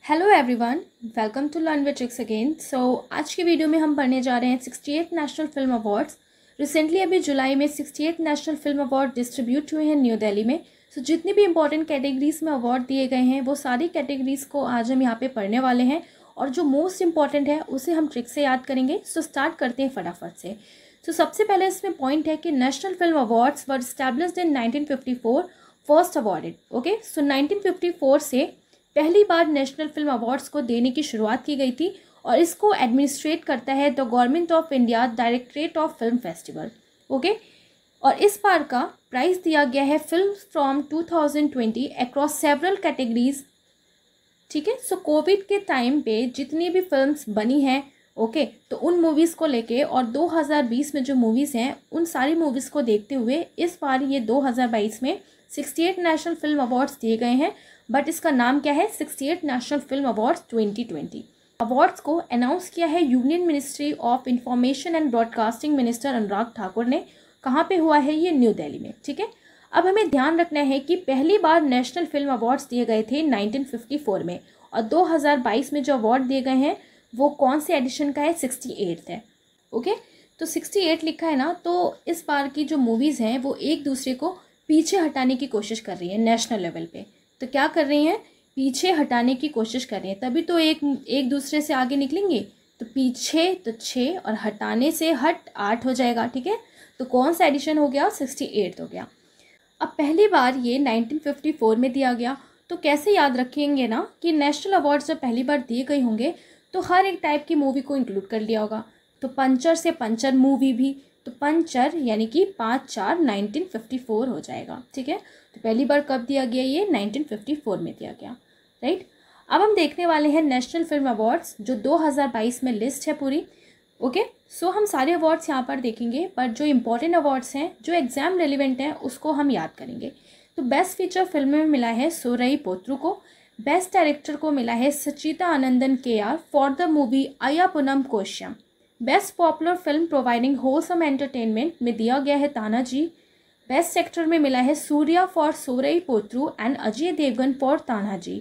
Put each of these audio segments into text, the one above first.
Hello everyone, welcome to learn with tricks again. आज की video में हम पढ़ने जा रहे हैं 68 नेशनल फिल्म अवार्ड्स। रिसेंटली अभी जुलाई में 68 नेशनल फिल्म अवार्ड डिस्ट्रीब्यूट हुए हैं न्यू दिल्ली में। जितनी भी इंपॉर्टेंट कैटेगरीज में अवार्ड दिए गए हैं वो सारी कैटेगरीज को आज हम यहाँ पे पढ़ने वाले हैं और जो मोस्ट इंपॉर्टेंट है उसे हम ट्रिक से याद करेंगे। स्टार्ट करते हैं फटाफट से। सबसे पहले इसमें पॉइंट है कि national film awards were established in 1954, first awarded. Okay, 1954 से पहली बार नेशनल फिल्म अवार्ड्स को देने की शुरुआत की गई थी और इसको एडमिनिस्ट्रेट करता है the government of India directorate of film festival. Okay, और इस बार का प्राइज दिया गया है film from 2020 across several categories. ठीक है, कोविड के टाइम पे जितनी भी फिल्म्स बनी हैं, ओके, तो उन मूवीज़ को लेके और 2020 में जो मूवीज़ हैं उन सारी मूवीज़ को देखते हुए इस बार ये 2022 में 68 नेशनल फिल्म अवार्ड्स दिए गए हैं। बट इसका नाम क्या है? 68 नेशनल फिल्म अवार्ड्स 2020। अवार्ड्स को अनाउंस किया है union ministry of information and broadcasting minister Anurag Thakur ने। कहाँ पे हुआ है ये? न्यू दिल्ली में। ठीक है, अब हमें ध्यान रखना है कि पहली बार नेशनल फिल्म अवार्ड्स दिए गए थे 1954 में और 2022 में जो अवार्ड दिए गए हैं वो कौन से एडिशन का है? 68 है। ओके, तो 68 लिखा है ना, तो इस बार की जो मूवीज़ हैं वो एक दूसरे को पीछे हटाने की कोशिश कर रही है नेशनल लेवल पे। तो क्या कर रही हैं? पीछे हटाने की कोशिश कर रही हैं, तभी तो एक दूसरे से आगे निकलेंगे। तो पीछे तो 6 और हटाने से हट 8 हो जाएगा। ठीक है, तो कौन सा एडिशन हो गया? 68 हो गया। अब पहली बार ये 1954 में दिया गया, तो कैसे याद रखेंगे ना कि नेशनल अवार्ड जब पहली बार दिए गए होंगे तो हर एक टाइप की मूवी को इंक्लूड कर लिया होगा। तो पंचर से पंचर मूवी भी, तो पंचर यानी कि 5/4 1954 हो जाएगा। ठीक है, तो पहली बार कब दिया गया? ये 1954 में दिया गया। राइट, अब हम देखने वाले हैं नेशनल फिल्म अवार्ड्स जो 2022 में लिस्ट है पूरी। ओके, हम सारे अवार्ड्स यहाँ पर देखेंगे, पर जो इम्पोर्टेंट अवार्ड्स हैं जो एग्जाम रेलिवेंट हैं उसको हम याद करेंगे। तो बेस्ट फीचर फिल्म में मिला है सोरई पोत्रु को। बेस्ट डायरेक्टर को मिला है Sachidanandan KR for the movie Ayyappanum Koshiyum. Best popular film providing wholesome entertainment में दिया गया है तानाजी। बेस्ट एक्टर में मिला है Suriya for Soorarai Pottru and Ajay Devgn for Tanhaji.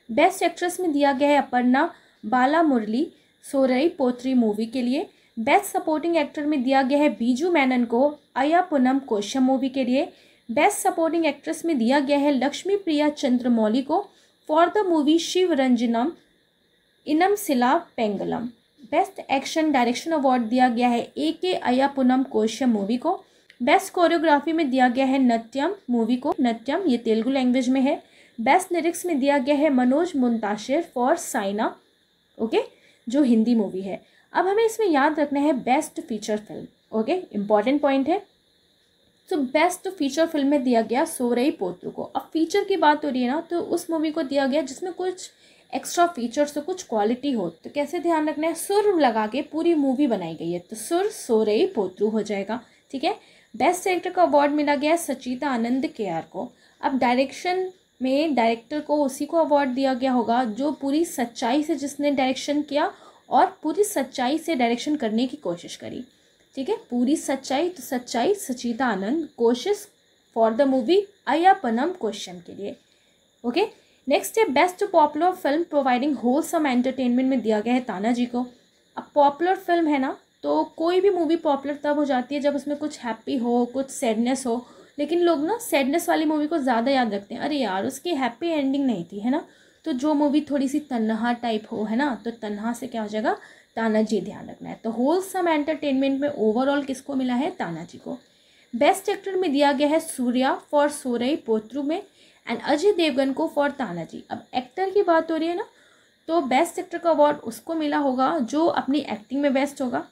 Best actress में दिया गया है अपर्णा बाला मुरली सोरई पोत्री मूवी के लिए। बेस्ट सपोर्टिंग एक्टर में दिया गया है बीजू मेनन को अय्यापुनम कोश्यम मूवी के लिए। बेस्ट सपोर्टिंग एक्ट्रेस में दिया गया है लक्ष्मी प्रिया चंद्रमौली को फॉर द मूवी शिवरंजनम इनम सिला Paingalam. Best action direction award दिया गया है AK अय्यापुनम कोश्यम मूवी को। बेस्ट कोरियोग्राफी में दिया गया है नत्यम मूवी को। नत्यम ये तेलुगु लैंग्वेज में है। बेस्ट लिरिक्स में दिया गया है मनोज मुंताशिर फॉर साइना, ओके, जो हिंदी मूवी है। अब हमें इसमें याद रखना है best feature film. Okay, important point है। बेस्ट फीचर फिल्म में दिया गया सोरई पोत्रु को। अब फीचर की बात हो रही है ना, तो उस मूवी को दिया गया जिसमें कुछ एक्स्ट्रा फीचर्स हो, कुछ क्वालिटी हो। तो कैसे ध्यान रखना है? सुर लगा के पूरी मूवी बनाई गई है, तो सुर सोरई पोत्रु हो जाएगा। ठीक है, बेस्ट डायरेक्टर का अवार्ड मिला गया सचिता आनंद KR को। अब डायरेक्शन में डायरेक्टर को उसी को अवार्ड दिया गया होगा जो पूरी सच्चाई से जिसने डायरेक्शन किया और पूरी सच्चाई से डायरेक्शन करने की कोशिश करी। ठीक है, पूरी सच्चाई, तो सच्चाई सचिता आनंद, कोशिश फॉर द मूवी अय्यापनम कोश्यम के लिए। ओके, नेक्स्ट है best popular film providing wholesome entertainment में दिया गया है तानाजी को। अब पॉपुलर फिल्म है ना, तो कोई भी मूवी पॉपुलर तब हो जाती है जब उसमें कुछ हैप्पी हो, कुछ सैडनेस हो। लेकिन लोग ना सैडनेस वाली मूवी को ज़्यादा याद रखते हैं, अरे यार उसकी हैप्पी एंडिंग नहीं थी, है ना। तो जो मूवी थोड़ी सी तन्हा टाइप हो, है ना, तो तन्हा से क्या हो जाएगा? तानाजी ध्यान रखना है। तो होलसम एंटरटेनमेंट में ओवरऑल किसको मिला है? तानाजी को। बेस्ट एक्टर में दिया गया है सूर्या फॉर सोरई पोत्रु में एंड अजय देवगन को फॉर तानाजी। अब एक्टर की बात हो रही है ना, तो बेस्ट एक्टर का अवार्ड उसको मिला होगा जो अपनी एक्टिंग में बेस्ट होगा,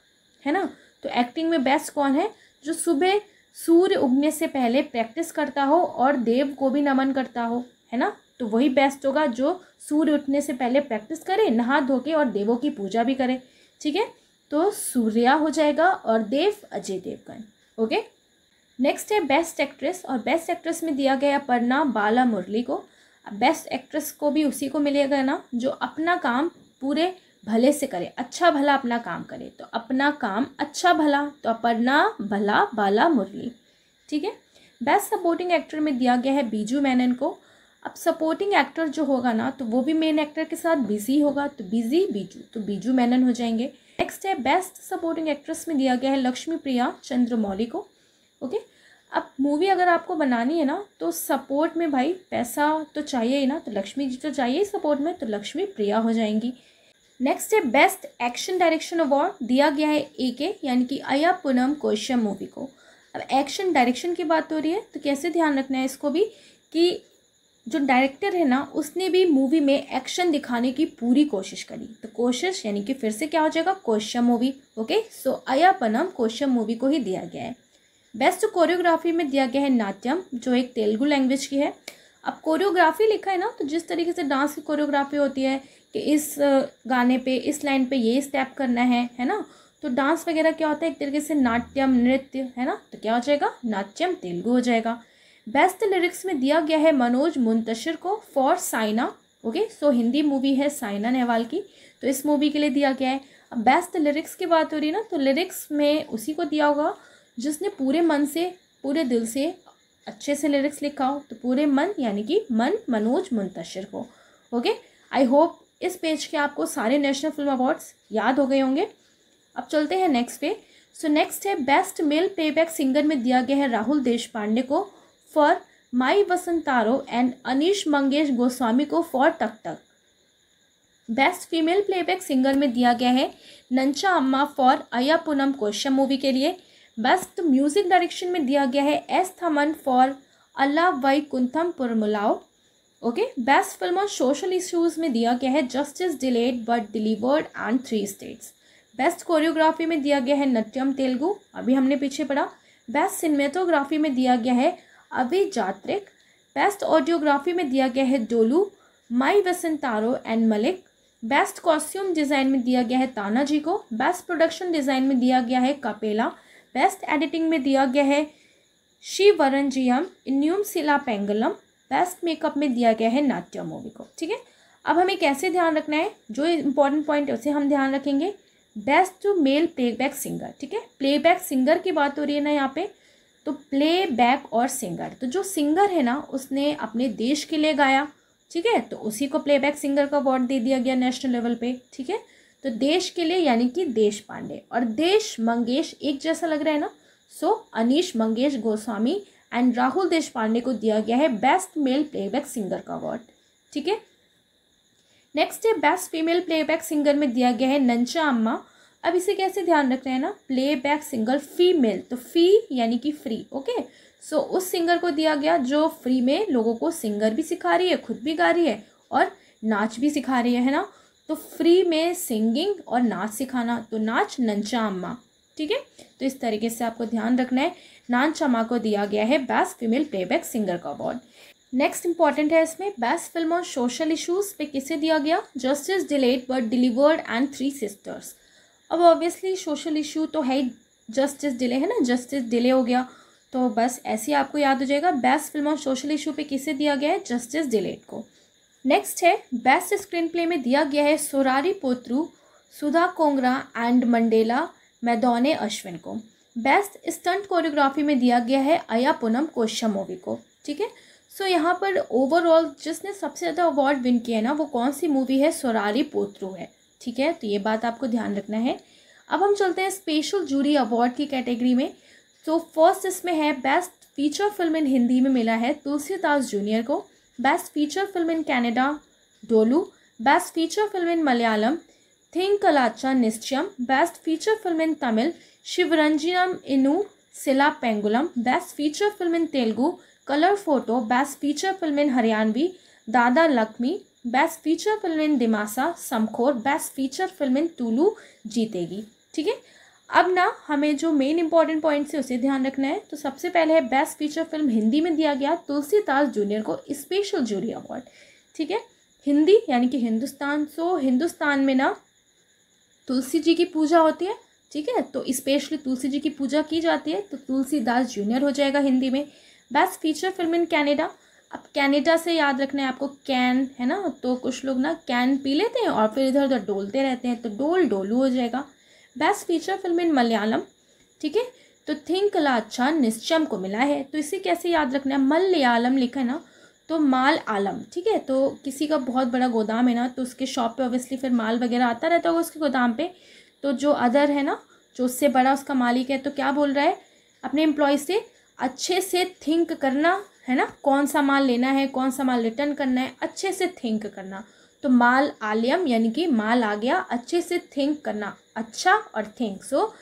है ना। तो एक्टिंग में बेस्ट कौन है? जो सुबह सूर्य उगने से पहले प्रैक्टिस करता हो और देव को भी नमन करता हो, है ना। तो वही बेस्ट होगा जो सूर्य उठने से पहले प्रैक्टिस करे, नहा धो के, और देवों की पूजा भी करे। ठीक है, तो सूर्या हो जाएगा और देव अजय देवगन। ओके, नेक्स्ट है बेस्ट एक्ट्रेस, और बेस्ट एक्ट्रेस में दिया गया अपर्णा बाला मुरली को। अब बेस्ट एक्ट्रेस को भी उसी को मिलेगा ना जो अपना काम पूरे भले से करे, अच्छा भला अपना काम करे। तो अपना काम अच्छा भला, तो अपर्णा भला बाला मुरली। ठीक है, बेस्ट सपोर्टिंग एक्टर में दिया गया है बीजू मेनन को। अब सपोर्टिंग एक्टर जो होगा ना तो वो भी मेन एक्टर के साथ बिजी होगा, तो बिजी बीजू, तो बीजू मेनन हो जाएंगे। नेक्स्ट है बेस्ट सपोर्टिंग एक्ट्रेस में दिया गया है लक्ष्मी प्रिया चंद्रमौली को। ओके, अब मूवी अगर आपको बनानी है ना तो सपोर्ट में भाई पैसा तो चाहिए ही ना, तो लक्ष्मी जी तो चाहिए ही सपोर्ट में, तो लक्ष्मी प्रिया हो जाएंगी। नेक्स्ट है बेस्ट एक्शन डायरेक्शन अवार्ड दिया गया है AK यानी कि अय्यापुनम कोशम मूवी को। अब एक्शन डायरेक्शन की बात हो रही है तो कैसे ध्यान रखना है इसको भी कि जो डायरेक्टर है ना उसने भी मूवी में एक्शन दिखाने की पूरी कोशिश करी, तो कोशिश यानी कि फिर से क्या हो जाएगा कोशम मूवी। ओके, सो अय्यापनम कोशम मूवी को ही दिया गया है। बेस्ट कोरियोग्राफी में दिया गया है नाट्यम, जो एक तेलुगु लैंग्वेज की है। अब कोरियोग्राफी लिखा है ना तो जिस तरीके से डांस की कोरियोग्राफी होती है कि इस गाने पे इस लाइन पे ये स्टेप करना है ना, तो डांस वगैरह क्या होता है एक तरीके से नाट्यम नृत्य है ना, तो क्या हो जाएगा नाट्यम तेलुगु हो जाएगा। बेस्ट लिरिक्स में दिया गया है मनोज मुंतशिर को for Saina. Okay, so Hindi movie है साइना नेहवाल की, तो इस मूवी के लिए दिया गया है। अब बेस्ट लिरिक्स की बात हो रही है ना तो लिरिक्स में उसी को दिया होगा जिसने पूरे मन से पूरे दिल से अच्छे से लिरिक्स लिखा हो, तो पूरे मन यानी कि मन मनोज मुंतशिर को। ओके, आई होप इस पेज के आपको सारे नेशनल फिल्म अवार्ड्स याद हो गए होंगे। अब चलते हैं नेक्स्ट पे। सो नेक्स्ट है बेस्ट मेल प्लेबैक सिंगर में दिया गया है राहुल देशपांडे को फॉर माई वसंतारो एंड अनीश मंगेश गोस्वामी को फॉर टक टक। बेस्ट फीमेल प्लेबैक सिंगर में दिया गया है नंचा अम्मा फॉर अय्यापुनम कोशम मूवी के लिए। बेस्ट म्यूजिक डायरेक्शन में दिया गया है S Thaman for Ala Vaikunthapurramuloo. Okay, best film on social issues में दिया गया है justice delayed but delivered and 3 states. Best choreography में दिया गया है नट्यम तेलुगु, अभी हमने पीछे पढ़ा। बेस्ट सिनेमेटोग्राफी में दिया गया है अभी जात्रिक। बेस्ट ऑडियोग्राफी में दिया गया है Dollu Me Vasantrao and Malik. Best costume design में दिया गया है तानाजी को। बेस्ट प्रोडक्शन डिज़ाइन में दिया गया है कपेला। बेस्ट एडिटिंग में दिया गया है शिवरंजियम इन्यूम सिला पेंगलम। बेस्ट मेकअप में दिया गया है नाट्य मूवी को। ठीक है, अब हमें कैसे ध्यान रखना है, जो इंपॉर्टेंट पॉइंट है उसे हम ध्यान रखेंगे। बेस्ट मेल प्लेबैक सिंगर, ठीक है, प्लेबैक सिंगर की बात हो रही है ना यहाँ पे, तो प्लेबैक और सिंगर, तो जो सिंगर है ना उसने अपने देश के लिए गाया, ठीक है, तो उसी को प्लेबैक सिंगर का अवार्ड दे दिया गया नेशनल लेवल पे। ठीक है, तो देश के लिए यानी कि देश पांडे और देश मंगेश एक जैसा लग रहा है ना, सो अनीश मंगेश गोस्वामी एंड राहुल देशपांडे को दिया गया है बेस्ट मेल प्लेबैक सिंगर का अवार्ड। ठीक है, नेक्स्ट है बेस्ट फीमेल प्लेबैक सिंगर में दिया गया है नंचा अम्मा। अब इसे कैसे ध्यान रख रहे हैं ना, प्लेबैक सिंगर फीमेल, तो फी यानी कि फ्री। ओके, सो उस सिंगर को दिया गया जो फ्री में लोगों को सिंगर भी सिखा रही है, खुद भी गा रही है और नाच भी सिखा रही है ना, तो फ्री में सिंगिंग और नाच सिखाना, तो नाच नंचा अम्मा। ठीक है, तो इस तरीके से आपको ध्यान रखना है। नाच अम्मा को दिया गया है बेस्ट फीमेल प्लेबैक सिंगर का अवार्ड। नेक्स्ट इंपॉर्टेंट है इसमें best film on social issues पे किसे दिया गया, justice delayed but delivered and 3 sisters. अब ऑब्वियसली सोशल इशू तो है ही, जस्टिस डिले है ना, जस्टिस डिले हो गया, तो बस ऐसे ही आपको याद हो जाएगा। Best film on social issue पे किसे दिया गया है, जस्टिस डिलेड को। नेक्स्ट है बेस्ट स्क्रीन प्ले में दिया गया है सोरारी पोत्रु सुधा कोंगरा एंड मंडेला मैदौने अश्विन को। बेस्ट स्टंट कोरियोग्राफी में दिया गया है अय्यापुनम कोशम मूवी को। ठीक है, सो यहाँ पर ओवरऑल जिसने सबसे ज़्यादा अवार्ड विन किया है ना वो कौन सी मूवी है, सोरारी पोत्रु है। ठीक है, तो ये बात आपको ध्यान रखना है। अब हम चलते हैं स्पेशल जूरी अवार्ड की कैटेगरी में। तो फर्स्ट इसमें है best feature film in Hindi में मिला है तुलसीदास जूनियर को। Best feature film in Kannada Dollu. Best feature film in Malayalam Thinkalazhcha Nishchayam. Best feature film in Tamil Sivaranjiniyum Innum Sila Pengalum. Best feature film in Telugu colour photo. Best feature film in Haryanvi Dada Lakhmi. Best feature film in Dimasa Semkhor. Best feature film इन टुलू जीतेगी। ठीक है, अब ना हमें जो मेन इंपॉर्टेंट पॉइंट्स है उसे ध्यान रखना है। तो सबसे पहले है बेस्ट फीचर फिल्म हिंदी में दिया गया तुलसीदास जूनियर को स्पेशल जूरी अवार्ड। ठीक है, हिंदी यानी कि हिंदुस्तान, सो हिंदुस्तान में ना तुलसी जी की पूजा होती है। ठीक है, तो स्पेशली तुलसी जी की पूजा की जाती है, तो तुलसीदास जूनियर हो जाएगा हिंदी में। Best feature film in Canada, अब कनाडा से याद रखना है आपको, कैन है ना, तो कुछ लोग ना कैन पी लेते हैं और फिर इधर उधर डोलते रहते हैं, तो डोल डोलू हो जाएगा। Best feature film in Malayalam, ठीक है, तो थिंकलाचा निश्चयम को मिला है। तो इसे कैसे याद रखना है, मलयालम लिखा है ना, तो माल आलम, ठीक है। तो किसी का बहुत बड़ा गोदाम है ना, तो उसके शॉप पे ऑब्वियसली फिर माल वगैरह आता रहता होगा उसके गोदाम पे। तो जो अदर है ना, जो उससे बड़ा उसका मालिक है, तो क्या बोल रहा है अपने एम्प्लॉय से, अच्छे से थिंक करना है ना, कौन सा माल लेना है, कौन सा माल रिटर्न करना है, अच्छे से थिंक करना। तो माल आलियम यानी कि माल आ गया, अच्छे से थिंक करना, अच्छा और थिंक। सो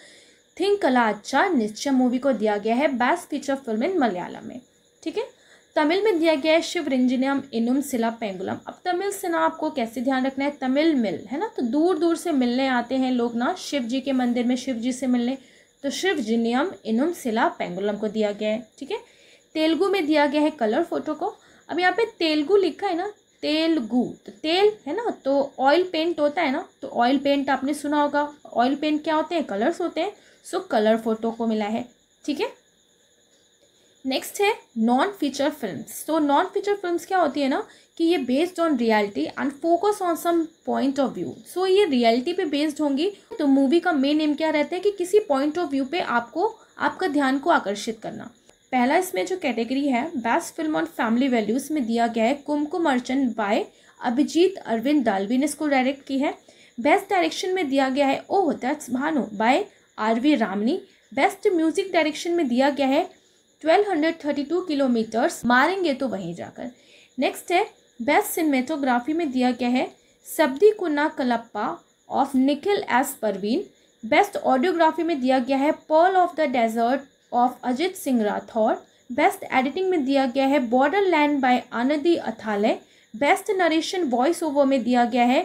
थिंक कला अच्छा निश्चय मूवी को दिया गया है best feature film in Malayalam में, ठीक है। तमिल में दिया गया है शिवरंजनम इनुम सिला पेंगुलम। अब तमिल से ना आपको कैसे ध्यान रखना है, तमिल मिल है ना, तो दूर दूर से मिलने आते हैं लोग ना शिव जी के मंदिर में, शिव जी से मिलने। तो शिवरंजनम इनुम सिला पेंगुलम को दिया गया है, ठीक है। तेलुगु में दिया गया है कलर फोटो को। अब यहाँ पे तेलुगु लिखा है ना, तेलुगु, तो तेल है ना, तो ऑयल पेंट होता है ना, तो ऑयल पेंट आपने सुना होगा, ऑयल पेंट क्या होते हैं, कलर्स होते हैं। सो कलर फोटो को मिला है, ठीक है। नेक्स्ट है नॉन फीचर फिल्म्स। तो नॉन फीचर फिल्म्स क्या होती है ना, कि ये based on reality and focus on some point of view. So ये रियलिटी पे बेस्ड होंगी। तो मूवी का मेन एम क्या रहता है कि किसी पॉइंट ऑफ व्यू पे आपको आपका ध्यान को आकर्षित करना। पहला इसमें जो कैटेगरी है best film on family values में दिया गया है कुमकुम अर्चन बाय अभिजीत अरविंद दालवी ने इसको डायरेक्ट की है। बेस्ट डायरेक्शन में दिया गया है oh that's Bhanu by R V Ramani. Best music direction में दिया गया है 1232 किलोमीटर्स मारेंगे तो वहीं जाकर। नेक्स्ट है बेस्ट सिनेमेटोग्राफी में दिया गया है सबदी कुन्ना Kalappa of Nikhil S Parveen. Best audiography में दिया गया है pearl of the desert of Ajit Singh Rathore. Best editing में दिया गया है Borderland bye Anandi अथाले। Best narration voice over में दिया गया है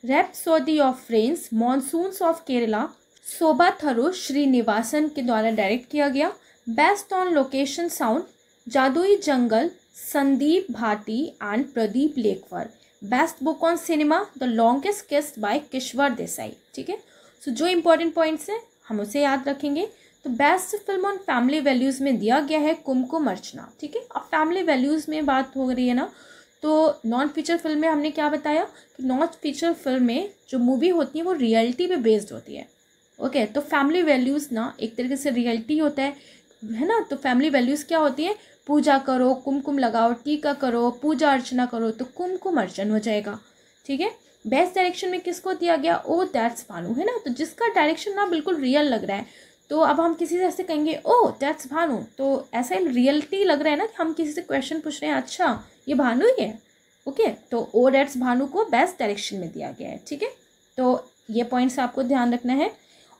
rhapsody of rains monsoons of Kerala शोभा थरू श्रीनिवासन के द्वारा डायरेक्ट किया गया। Best on location sound Jadui Jungle Sandeep Bhati and Pradeep Lekhwar. Best book on cinema the longest kiss by Kishwar Desai, ठीक है। सो जो इंपॉर्टेंट पॉइंट्स हैं हम उसे याद रखेंगे। तो best film on family values में दिया गया है कुमकुम अर्चना, ठीक है। अब फैमिली वैल्यूज़ में बात हो रही है ना, तो नॉन फीचर फिल्म में हमने क्या बताया कि नॉन फीचर फिल्म में जो मूवी होती है वो रियलिटी पे बेस्ड होती है, ओके। तो फैमिली वैल्यूज़ ना एक तरीके से रियलिटी होता है ना। तो फैमिली वैल्यूज़ क्या होती है, पूजा करो, कुमकुम लगाओ, टीका करो, पूजा अर्चना करो, तो कुमकुम अर्चन हो जाएगा, ठीक है। बेस्ट डायरेक्शन में किसको दिया गया, ओ दैट्स भानु, है ना। तो जिसका डायरेक्शन ना बिल्कुल रियल लग रहा है, तो अब हम किसी से ऐसे कहेंगे ओ दैट्स भानु, तो ऐसा रियलिटी लग रहा है ना कि हम किसी से क्वेश्चन पूछ रहे हैं, अच्छा ये भानु ही है, ओके। तो ओ दैट्स भानु को बेस्ट डायरेक्शन में दिया गया है, ठीक है। तो ये पॉइंट्स आपको ध्यान रखना है।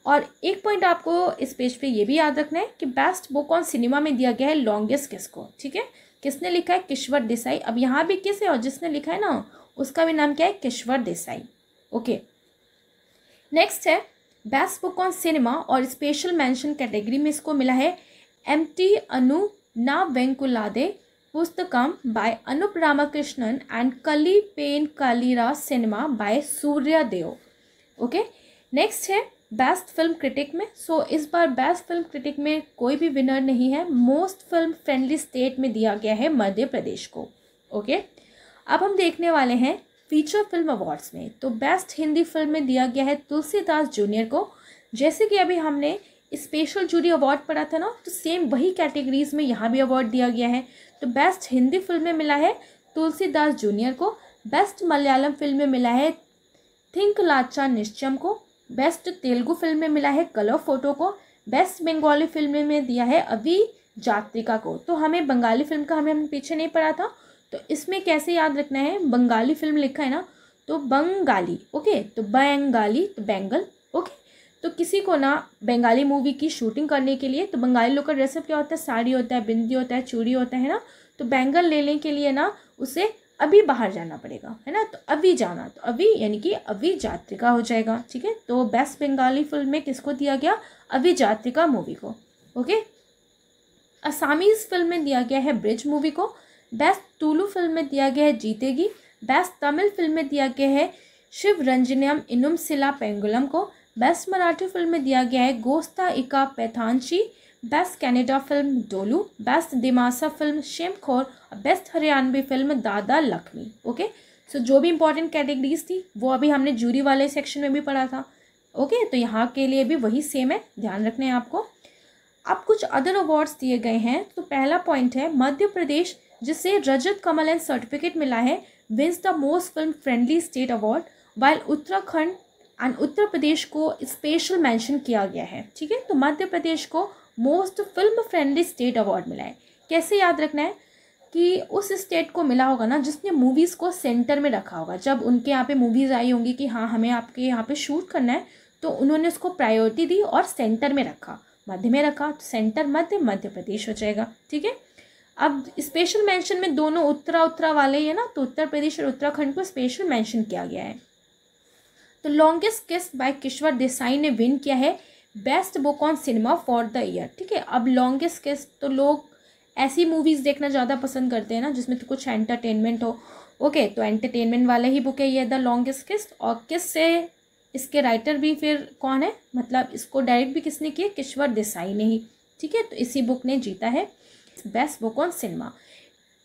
और एक पॉइंट आपको इस पेज पे ये भी याद रखना है कि बेस्ट बुक ऑन सिनेमा में दिया गया है लॉन्गेस्ट किस को, ठीक है। किसने लिखा है, किश्वर देसाई। अब यहाँ भी किस है और जिसने लिखा है ना उसका भी नाम क्या है, किश्वर देसाई, ओके। नेक्स्ट है बेस्ट बुक ऑन सिनेमा और स्पेशल मेंशन कैटेगरी में इसको मिला है एमटी अनु ना वेंकुलादे पुस्तकम बाय अनुप रामाकृष्णन एंड कली पेन कालीरा सिनेमा बाय सूर्य देव, ओके। नेक्स्ट है बेस्ट फिल्म क्रिटिक में। सो इस बार बेस्ट फिल्म क्रिटिक में कोई भी विनर नहीं है। मोस्ट फिल्म फ्रेंडली स्टेट में दिया गया है मध्य प्रदेश को, ओके। अब हम देखने वाले हैं फीचर फिल्म अवार्ड्स में। तो बेस्ट हिंदी फिल्म में दिया गया है तुलसीदास जूनियर को। जैसे कि अभी हमने स्पेशल जूरी अवार्ड पढ़ा था ना, तो सेम वही कैटेगरीज में यहाँ भी अवार्ड दिया गया है। तो बेस्ट हिंदी फिल्म में मिला है तुलसीदास जूनियर को। बेस्ट मलयालम फिल्म में मिला है थिंक लाचा निश्चम को। बेस्ट तेलुगु फिल्म में मिला है कलर फोटो को। बेस्ट बंगाली फिल्म में दिया है अभी जात्रिका को। तो हमें बंगाली फिल्म का हमें पीछे नहीं पढ़ा था, तो इसमें कैसे याद रखना है, बंगाली फिल्म लिखा है ना तो बंगाली, ओके। तो बंगाली तो बेंगल, ओके। तो किसी को ना बंगाली मूवी की शूटिंग करने के लिए, तो बंगाली लोग का ड्रेसअप क्या होता है, साड़ी होता है, बिंदी होता है, चूड़ी होता है ना। तो बेंगल लेने के लिए ना उसे अभी बाहर जाना पड़ेगा, है ना। तो अभी जाना, तो अभी यानी कि अभी जात्रिका हो जाएगा, ठीक है। तो बेस्ट बंगाली फिल्म में किसको दिया गया, अभी जात्रिका मूवी को, ओके। असामीज फिल्म में दिया गया है ब्रिज मूवी को। बेस्ट तुलु फिल्म में दिया गया है जीतेगी। बेस्ट तमिल फिल्म में दिया गया है शिवरंजनम इनुम सिला पेंगुलम को। बेस्ट मराठी फिल्म में दिया गया है Goshta Eka Paithanichi. Best Kannada film Dollu. Best Dimasa film Semkhor. Best Haryanvi film Dada Lakhmi, okay. सो जो भी इंपॉर्टेंट कैटेगरीज थी वो अभी हमने जूरी वाले सेक्शन में भी पढ़ा था, ओके। तो यहाँ के लिए भी वही सेम है, ध्यान रखना है आपको। अब कुछ अदर अवार्ड्स दिए गए हैं। तो पहला पॉइंट है मध्य प्रदेश जिसे रजत कमल एंड सर्टिफिकेट मिला है, wins the most film friendly state award, while Uttarakhand and Uttar Pradesh को स्पेशल मेंशन किया गया है। ठीक है, तो मध्य प्रदेश को most film friendly state award मिला है। कैसे याद रखना है कि उस स्टेट को मिला होगा ना जिसने मूवीज़ को सेंटर में रखा होगा। जब उनके यहाँ पे मूवीज़ आई होंगी कि हाँ हमें आपके यहाँ पे शूट करना है, तो उन्होंने उसको प्रायोरिटी दी और सेंटर में रखा, मध्य में रखा, तो सेंटर मध्य प्रदेश हो जाएगा। ठीक है, अब स्पेशल मेंशन में दोनों उत्तरा वाले ही है ना, तो उत्तर प्रदेश और उत्तराखंड को स्पेशल मेंशन किया गया है। तो longest kiss by Kishwar Desai ने विन किया है best book on cinema for the year. ठीक है, अब लॉन्गेस्ट किस, तो लोग ऐसी मूवीज़ देखना ज़्यादा पसंद करते हैं ना जिसमें तो कुछ एंटरटेनमेंट हो। ओके, तो एंटरटेनमेंट वाला ही बुक है ये द लॉन्गेस्ट किस। और किस से इसके राइटर भी फिर कौन है, मतलब इसको डायरेक्ट भी किसने किया, किश्वर देसाई ने ही। ठीक है, तो इसी बुक ने जीता है best book on cinema.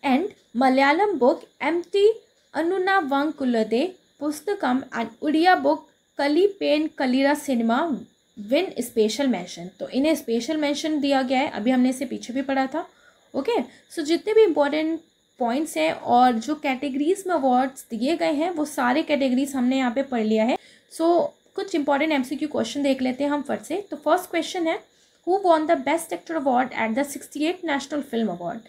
And Malayalam book MT. Anuvavangalude Pusthakam and Odia book Kali Pain Kalira cinema win special mention. तो इन्हें स्पेशल मेंशन दिया गया है, अभी हमने इसे पीछे भी पढ़ा था। ओके, सो जितने भी इम्पोर्टेंट पॉइंट्स हैं और जो कैटेगरीज में अवार्ड्स दिए गए हैं वो सारे कैटेगरीज हमने यहाँ पे पढ़ लिया है। सो कुछ इंपॉर्टेंट एमसीक्यू क्वेश्चन देख लेते हैं हम फट से। तो फर्स्ट क्वेश्चन है, who won the best actor award at the 68 national film award.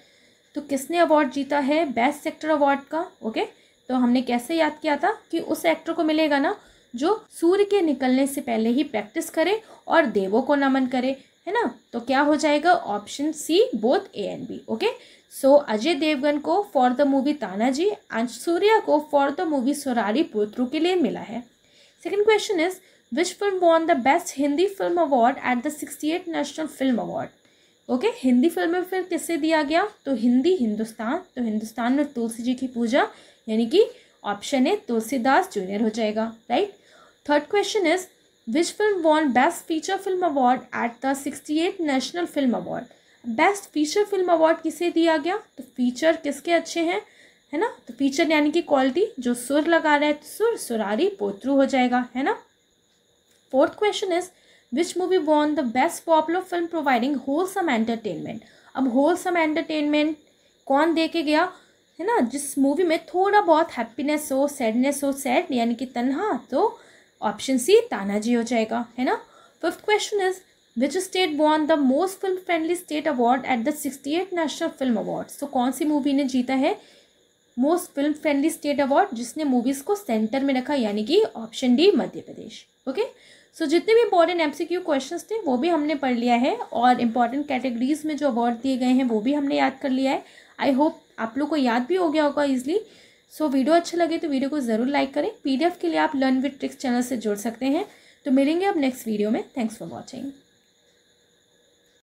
तो किसने अवार्ड जीता है बेस्ट एक्टर अवार्ड का। ओके, तो हमने कैसे याद किया था कि उस एक्टर को मिलेगा ना जो सूर्य के निकलने से पहले ही प्रैक्टिस करे और देवों को नमन करे, है ना। तो क्या हो जाएगा, option C both A and B. Okay, so Ajay Devgn को for the movie Tanhaji and Suriya को for the movie Soorarai Pottru के लिए मिला है। Second question is which film won the best Hindi film award at the 68 national film award. Okay, Hindi film में फिर किससे दिया गया, तो हिंदी हिंदुस्तान। तो हिंदुस्तान में तुलसी जी की पूजा, यानी कि ऑप्शन ए तुलसीदास जूनियर हो जाएगा, right. Third question is which film won best feature film award at the 68 national film award. Best feature film award किसे दिया गया, तो फीचर किसके अच्छे हैं, है ना। तो फीचर यानी कि क्वालिटी, जो सुर लगा रहा है तो सुर सुरारी पोत्रु हो जाएगा, है ना। Fourth question is which movie von the best popular film providing wholesome entertainment. अब होलसम एंटरटेनमेंट कौन दे के गया, है ना, जिस मूवी में थोड़ा बहुत हैप्पीनेस हो, सैडनेस हो, सैड यानी कि तन्हा, तो ऑप्शन सी तानाजी हो जाएगा, है ना। Fifth question is which state won the most film friendly state award at the 68 national film award. तो कौन सी मूवी ने जीता है most film friendly state award, जिसने मूवीज़ को सेंटर में रखा, यानी कि option D Madhya Pradesh. Okay, सो जितने भी इंपॉर्टेंट एमसीक्यू क्वेश्चंस थे वो भी हमने पढ़ लिया है और इंपॉर्टेंट कैटेगरीज में जो अवार्ड दिए गए हैं वो भी हमने याद कर लिया है। आई होप आप लोग को याद भी हो गया होगा ईजिली। सो वीडियो अच्छा लगे तो वीडियो को ज़रूर लाइक करें। पीडीएफ के लिए आप लर्न विद ट्रिक्स चैनल से जुड़ सकते हैं। तो मिलेंगे अब नेक्स्ट वीडियो में। Thanks for watching.